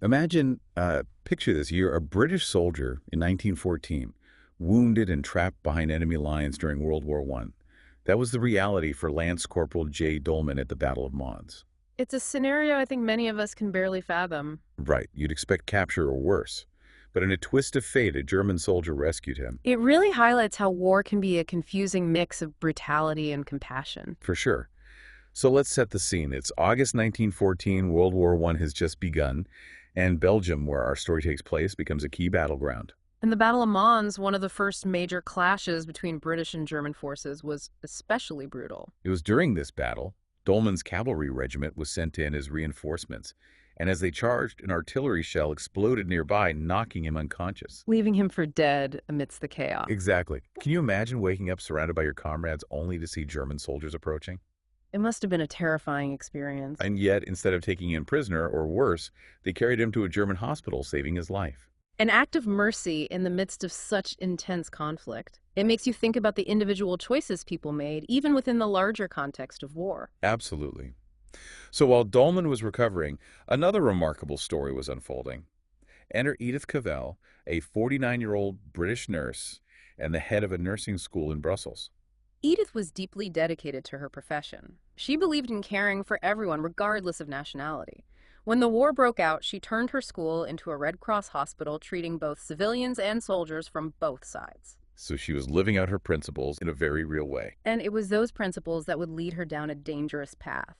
Imagine, picture this. You're a British soldier in 1914, wounded and trapped behind enemy lines during World War I. That was the reality for Lance Corporal J. Dolman at the Battle of Mons. It's a scenario I think many of us can barely fathom. Right, you'd expect capture or worse. But in a twist of fate, a German soldier rescued him. It really highlights how war can be a confusing mix of brutality and compassion. For sure. So let's set the scene. It's August 1914, World War I has just begun, and Belgium, where our story takes place, becomes a key battleground. And the Battle of Mons, one of the first major clashes between British and German forces, was especially brutal. It was during this battle, Dolman's cavalry regiment was sent in as reinforcements, and as they charged, an artillery shell exploded nearby, knocking him unconscious. Leaving him for dead amidst the chaos. Exactly. Can you imagine waking up surrounded by your comrades only to see German soldiers approaching? It must have been a terrifying experience. And yet, instead of taking him prisoner, or worse, they carried him to a German hospital, saving his life. An act of mercy in the midst of such intense conflict. It makes you think about the individual choices people made, even within the larger context of war. Absolutely. So while Dolman was recovering, another remarkable story was unfolding. Enter Edith Cavell, a 49-year-old British nurse and the head of a nursing school in Brussels. Edith was deeply dedicated to her profession. She believed in caring for everyone, regardless of nationality. When the war broke out, she turned her school into a Red Cross hospital, treating both civilians and soldiers from both sides. So she was living out her principles in a very real way. And it was those principles that would lead her down a dangerous path.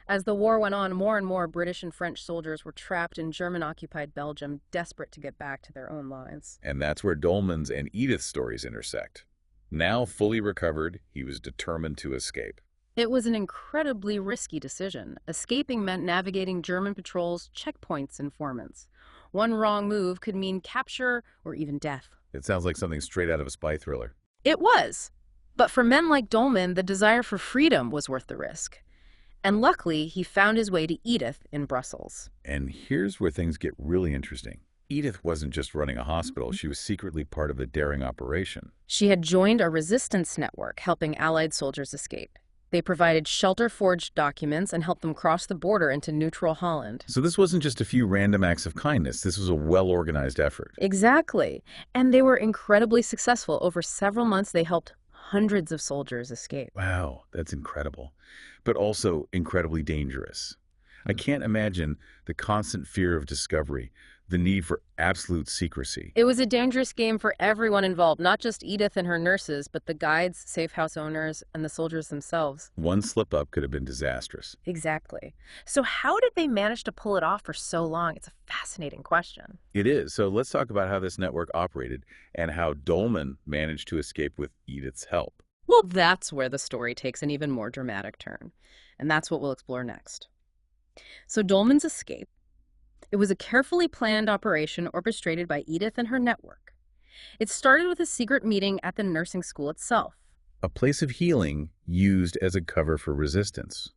As the war went on, more and more British and French soldiers were trapped in German-occupied Belgium, desperate to get back to their own lives. And that's where Dolman's and Edith's stories intersect. Now fully recovered, he was determined to escape. It was an incredibly risky decision. Escaping meant navigating German patrols, checkpoints, and informants. One wrong move could mean capture or even death. It sounds like something straight out of a spy thriller. It was. But for men like Dolman, the desire for freedom was worth the risk. And luckily, he found his way to Edith in Brussels. And here's where things get really interesting. Edith wasn't just running a hospital, she was secretly part of the daring operation. She had joined a resistance network helping Allied soldiers escape. They provided shelter-forged documents and helped them cross the border into neutral Holland. So this wasn't just a few random acts of kindness, this was a well-organized effort. Exactly. And they were incredibly successful. Over several months, they helped hundreds of soldiers escape. Wow, that's incredible, but also incredibly dangerous. I can't imagine the constant fear of discovery, the need for absolute secrecy. It was a dangerous game for everyone involved, not just Edith and her nurses, but the guides, safe house owners, and the soldiers themselves. One slip-up could have been disastrous. Exactly. So how did they manage to pull it off for so long? It's a fascinating question. It is. So let's talk about how this network operated and how Dolman managed to escape with Edith's help. Well, that's where the story takes an even more dramatic turn. And that's what we'll explore next. So Dolman's escape. It was a carefully planned operation orchestrated by Edith and her network. It started with a secret meeting at the nursing school itself. A place of healing used as a cover for resistance.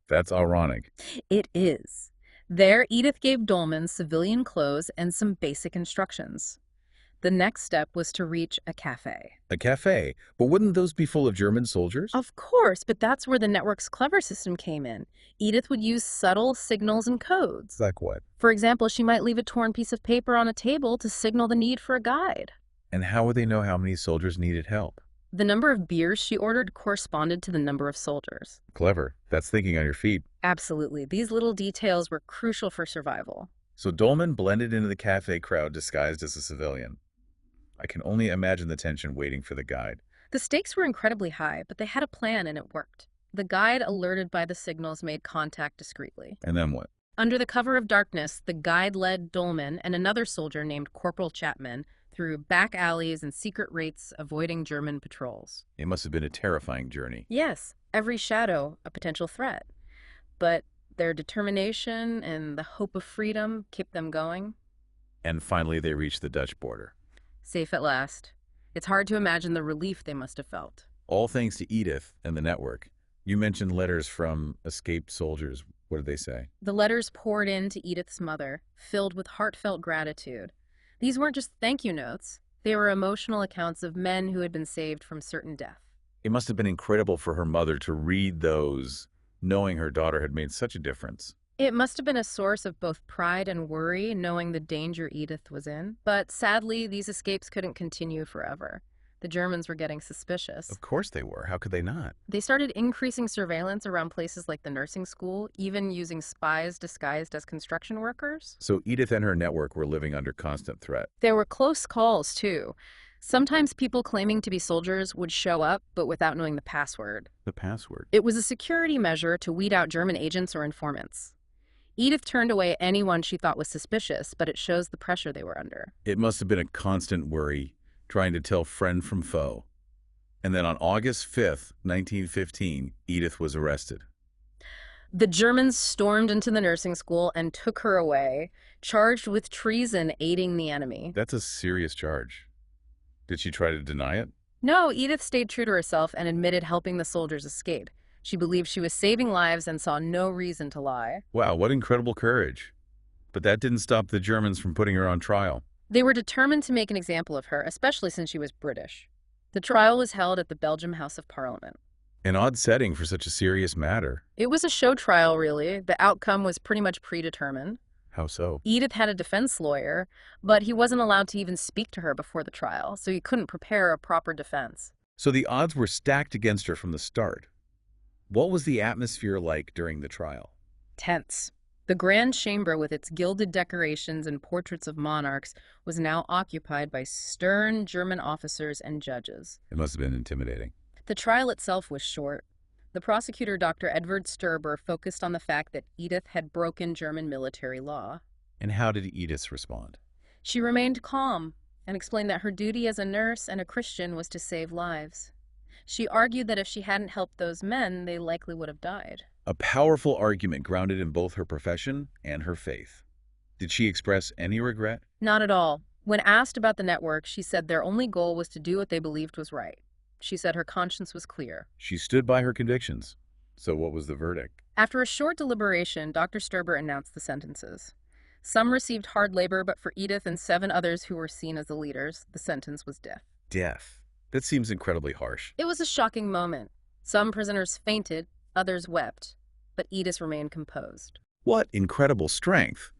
That's ironic. It is. There, Edith gave Dolman civilian clothes and some basic instructions. The next step was to reach a cafe. A cafe? But wouldn't those be full of German soldiers? Of course, but that's where the network's clever system came in. Edith would use subtle signals and codes. Like what? For example, she might leave a torn piece of paper on a table to signal the need for a guide. And how would they know how many soldiers needed help? The number of beers she ordered corresponded to the number of soldiers. Clever. That's thinking on your feet. Absolutely. These little details were crucial for survival. So Dolman blended into the cafe crowd disguised as a civilian. I can only imagine the tension waiting for the guide. The stakes were incredibly high, but they had a plan and it worked. The guide, alerted by the signals, made contact discreetly. And then what? Under the cover of darkness, the guide led Dolman and another soldier named Corporal Chapman through back alleys and secret rates, avoiding German patrols. It must have been a terrifying journey. Yes, every shadow a potential threat. But their determination and the hope of freedom kept them going. And finally they reached the Dutch border. Safe at last. It's hard to imagine the relief they must have felt. All thanks to Edith and the network. You mentioned letters from escaped soldiers. What did they say? The letters poured in to Edith's mother, filled with heartfelt gratitude. These weren't just thank you notes. They were emotional accounts of men who had been saved from certain death. It must have been incredible for her mother to read those, knowing her daughter had made such a difference. It must have been a source of both pride and worry, knowing the danger Edith was in. But sadly, these escapes couldn't continue forever. The Germans were getting suspicious. Of course they were. How could they not? They started increasing surveillance around places like the nursing school, even using spies disguised as construction workers. So Edith and her network were living under constant threat. There were close calls, too. Sometimes people claiming to be soldiers would show up, but without knowing the password. The password. It was a security measure to weed out German agents or informants. Edith turned away anyone she thought was suspicious, but it shows the pressure they were under. It must have been a constant worry, trying to tell friend from foe. And then on August 5th, 1915, Edith was arrested. The Germans stormed into the nursing school and took her away, charged with treason aiding the enemy. That's a serious charge. Did she try to deny it? No, Edith stayed true to herself and admitted helping the soldiers escape. She believed she was saving lives and saw no reason to lie. Wow, what incredible courage. But that didn't stop the Germans from putting her on trial. They were determined to make an example of her, especially since she was British. The trial was held at the Belgium House of Parliament. An odd setting for such a serious matter. It was a show trial, really. The outcome was pretty much predetermined. How so? Edith had a defense lawyer, but he wasn't allowed to even speak to her before the trial, so he couldn't prepare a proper defense. So the odds were stacked against her from the start. What was the atmosphere like during the trial? Tense. The grand chamber, with its gilded decorations and portraits of monarchs, was now occupied by stern German officers and judges. It must have been intimidating. The trial itself was short. The prosecutor, Dr. Edward Sturber, focused on the fact that Edith had broken German military law. And how did Edith respond? She remained calm and explained that her duty as a nurse and a Christian was to save lives. She argued that if she hadn't helped those men, they likely would have died. A powerful argument grounded in both her profession and her faith. Did she express any regret? Not at all. When asked about the network, she said their only goal was to do what they believed was right. She said her conscience was clear. She stood by her convictions. So what was the verdict? After a short deliberation, Dr. Sturber announced the sentences. Some received hard labor, but for Edith and 7 others who were seen as the leaders, the sentence was death. Death. That seems incredibly harsh. It was a shocking moment. Some prisoners fainted, others wept, but Edith remained composed. What incredible strength.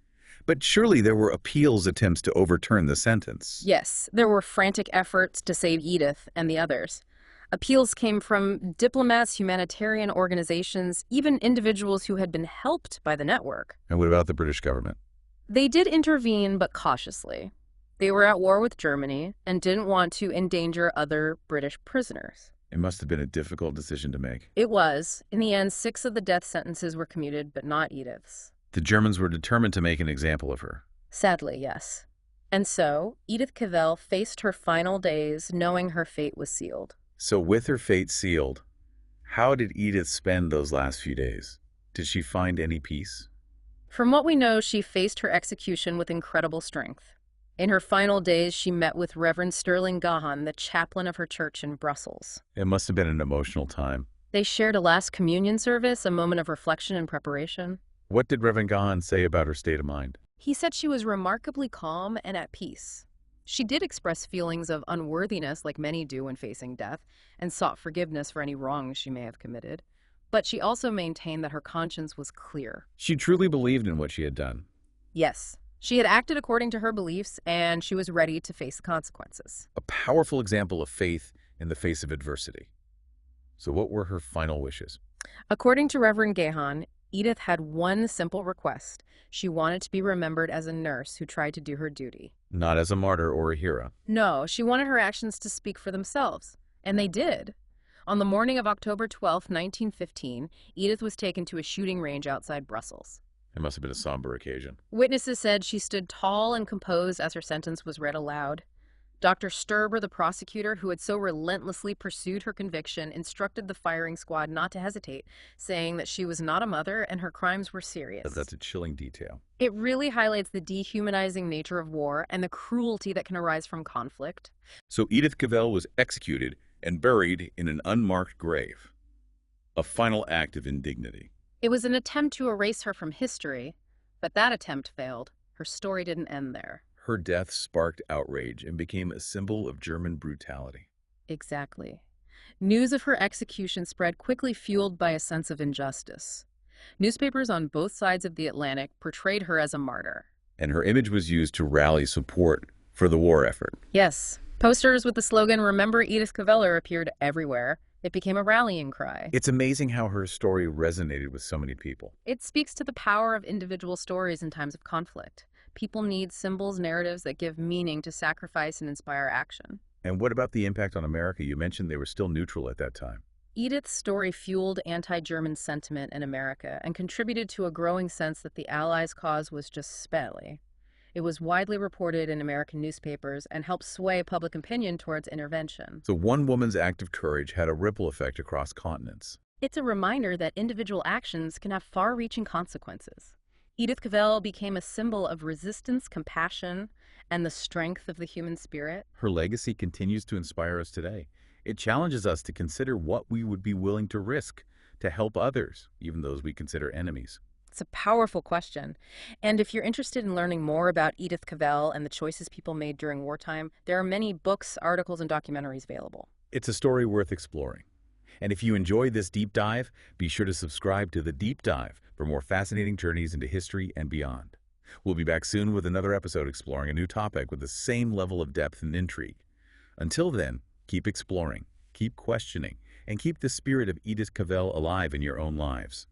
But surely there were appeals attempts to overturn the sentence. Yes, there were frantic efforts to save Edith and the others. Appeals came from diplomats, humanitarian organizations, even individuals who had been helped by the network. And what about the British government? They did intervene, but cautiously. They were at war with Germany and didn't want to endanger other British prisoners. It must have been a difficult decision to make. It was. In the end, 6 of the death sentences were commuted, but not Edith's. The Germans were determined to make an example of her. Sadly, yes. And so, Edith Cavell faced her final days knowing her fate was sealed. So with her fate sealed, how did Edith spend those last few days? Did she find any peace? From what we know, she faced her execution with incredible strength. In her final days, she met with Reverend Sterling Gahan, the chaplain of her church in Brussels. It must have been an emotional time. They shared a last communion service, a moment of reflection and preparation. What did Reverend Gahan say about her state of mind? He said she was remarkably calm and at peace. She did express feelings of unworthiness, like many do when facing death, and sought forgiveness for any wrongs she may have committed. But she also maintained that her conscience was clear. She truly believed in what she had done. Yes, she had acted according to her beliefs, and she was ready to face the consequences. A powerful example of faith in the face of adversity. So what were her final wishes? According to Reverend Gahan, Edith had one simple request. She wanted to be remembered as a nurse who tried to do her duty. Not as a martyr or a hero. No, she wanted her actions to speak for themselves. And they did. On the morning of October 12, 1915, Edith was taken to a shooting range outside Brussels. It must have been a somber occasion. Witnesses said she stood tall and composed as her sentence was read aloud. Dr. Sturber, the prosecutor, who had so relentlessly pursued her conviction, instructed the firing squad not to hesitate, saying that she was not a mother and her crimes were serious. That's a chilling detail. It really highlights the dehumanizing nature of war and the cruelty that can arise from conflict. So Edith Cavell was executed and buried in an unmarked grave. A final act of indignity. It was an attempt to erase her from history, but that attempt failed. Her story didn't end there. Her death sparked outrage and became a symbol of German brutality. Exactly. News of her execution spread quickly, fueled by a sense of injustice. Newspapers on both sides of the Atlantic portrayed her as a martyr. And her image was used to rally support for the war effort. Yes, posters with the slogan, "Remember Edith Cavell," appeared everywhere. It became a rallying cry. It's amazing how her story resonated with so many people. It speaks to the power of individual stories in times of conflict. People need symbols, narratives that give meaning to sacrifice and inspire action. And what about the impact on America? You mentioned they were still neutral at that time. Edith's story fueled anti-German sentiment in America and contributed to a growing sense that the Allies' cause was just spelly. It was widely reported in American newspapers and helped sway public opinion towards intervention. So one woman's act of courage had a ripple effect across continents. It's a reminder that individual actions can have far-reaching consequences. Edith Cavell became a symbol of resistance, compassion, and the strength of the human spirit. Her legacy continues to inspire us today. It challenges us to consider what we would be willing to risk to help others, even those we consider enemies. It's a powerful question. And if you're interested in learning more about Edith Cavell and the choices people made during wartime, there are many books, articles, and documentaries available. It's a story worth exploring. And if you enjoyed this deep dive, be sure to subscribe to The Deep Dive for more fascinating journeys into history and beyond. We'll be back soon with another episode exploring a new topic with the same level of depth and intrigue. Until then, keep exploring, keep questioning, and keep the spirit of Edith Cavell alive in your own lives.